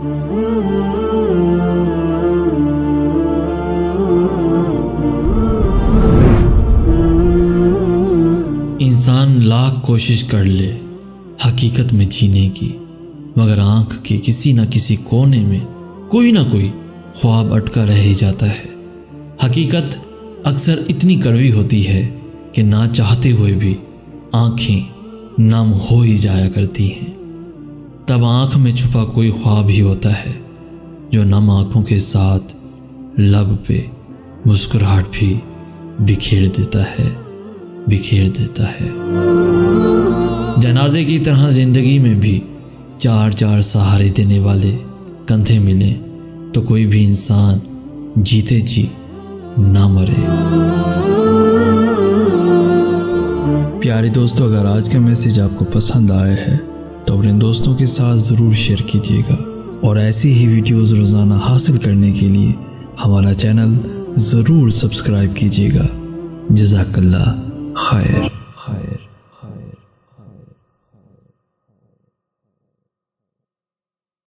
انسان لاکھ کوشش کر لے حقیقت میں جینے کی، مگر آنکھ کے کسی نہ کسی کونے میں کوئی نہ کوئی خواب اٹکا رہ ہی جاتا ہے۔ حقیقت اکثر اتنی کڑوی ہوتی ہے کہ نہ چاہتے ہوئے بھی آنکھیں نم ہو ہی جایا کرتی ہیں۔ تب آنکھ میں چھپا کوئی خواب ہی ہوتا ہے جو نم آنکھوں کے ساتھ لب پہ مسکراہٹ بھی بکھیر دیتا ہے۔ جنازے کی طرح زندگی میں بھی چار چار سہارے دینے والے کندھے ملیں تو کوئی بھی انسان جیتے جی نہ مرے۔ پیارے دوستو، اگر آج کا میسیج آپ کو پسند آیا ہے تو اپنے دوستوں کے ساتھ ضرور شیئر کیجیے گا، اور ایسی ہی ویڈیوز روزانہ حاصل کرنے کے لیے ہمارا چینل ضرور سبسکرائب کیجیے گا۔ جزاک اللہ خیر۔